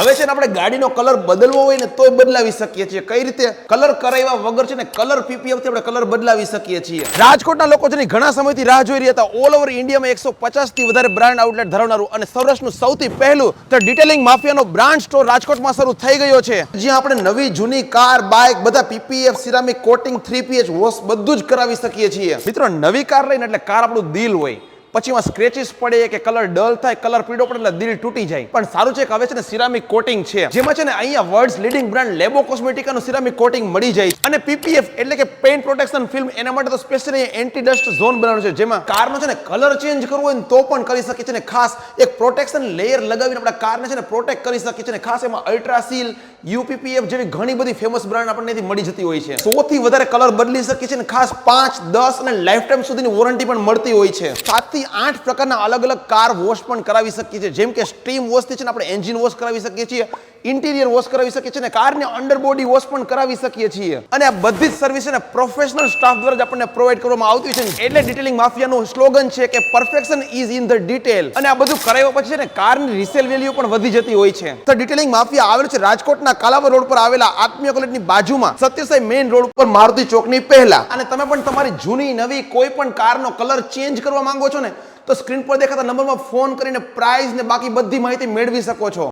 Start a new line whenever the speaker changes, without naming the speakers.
હવે છે ને આપણે ગાડીનો કલર બદલવો હોય ને તોય બદલાવી શકીએ છીએ. કઈ રીતે? કલર કરાવ્યા વગર છે ને કલર પીપીએફ થી આપણે કલર બદલાવી શકીએ છીએ. રાજકોટના લોકો છે ને ઘણા સમયથી રાહ જોઈ રહ્યા હતા. ઓલ ઓવર ઇન્ડિયામાં 150 થી વધારે બ્રાન્ડ આઉટલેટ ધરાવનારું અને સૌરાષ્ટ્રનું સૌથી પહેલું ધ ડિટેલિંગ માફિયાનો બ્રાન્ડ સ્ટોર રાજકોટમાં શરૂ થઈ ગયો છે, જ્યાં આપણે નવી જૂની કાર, બાઇક બધા PPF, ceramic coating, 3PH wash બધું જ કરાવી શકીએ છીએ. મિત્રો, નવી કાર લઈને એટલે કાર આપણું દિલ હોય, પછી એમાં સ્ક્રેચીસ પડે કે કલર ડલ થાય, કલર પીળો પડે એટલે દિલ તૂટી જાય. પણ સારું છે કે હવે છે ને સિરામિક કોટિંગ છે, જેમાં છે ને અહીંયા વર્લ્ડ્સ લીડિંગ બ્રાન્ડ લેબો કોસ્મેટિકાનું સિરામિક કોટિંગ મળી જાય. અને પીપીએફ એટલે કે પેઇન્ટ પ્રોટેક્શન ફિલ્મ, એના માટે તો સ્પેશિયલી એન્ટી ડસ્ટ ઝોન બનાવવાનો છે, જેમાં કારનો છે ને કલર ચેન્જ કરવો હોય ને તો પણ કરી શકીએ છીએ. ને ખાસ એક પ્રોટેક્શન લેયર લગાવીને આપણા કારને છે ને પ્રોટેક્ટ કરી શકીએ છીએ. ખાસ એમાં અલ્ટ્રાસીલ, યુપીપીએફ જેવી ઘણી બધી ફેમસ બ્રાન્ડ આપણને મળી જતી હોય છે. 100 થી વધારે કલર બદલી શકીએ છીએ. ખાસ 5, 10 અને લાઈફ ટાઈમ સુધીની વોરંટી પણ મળતી હોય છે. 7 થી 8 પ્રકારના અલગ અલગ કાર વોશ પણ કરાવી શકીએ છીએ, જેમ કે સ્ટીમ વોશ થી છે ને આપણે એન્જિન વોશ કરાવી શકીએ છીએ, ઇન્ટિરિયર વોશ કરાવી શકીએ છીએ, ને કારને અંડર બોડી વોશ પણ કરાવી શકીએ છીએ. અને આ બધી જ સર્વિસ છે ને પ્રોફેશનલ સ્ટાફ દ્વારા જ આપણને પ્રોવાઈડ કરવામાં આવતી છે. એટલે ડિટેલિંગ માફિયાનું સ્લોગન છે કે perfection is in the detail. અને આ બધું કરાવ્યા પછી છે ને કારની રિસેલ વેલ્યુ પણ વધી જતી હોય છે. તો ડિટેલિંગ માફિયા આવેલું છે રાજકોટના કાલાવડ રોડ પર આવેલા આત્મીય કોલેજની બાજુમાં, સત્યસાઈ મેઇન રોડ પર મારુતિ ચોકની પહેલા. અને તમે પણ તમારી જૂની નવી કોઈ પણ કારનો કલર ચેન્જ કરવા માંગો છો ને, તો સ્ક્રીન પર દેખાતા નંબરમાં ફોન કરીને પ્રાઇસ ને બાકી બધી માહિતી મેળવી શકો છો.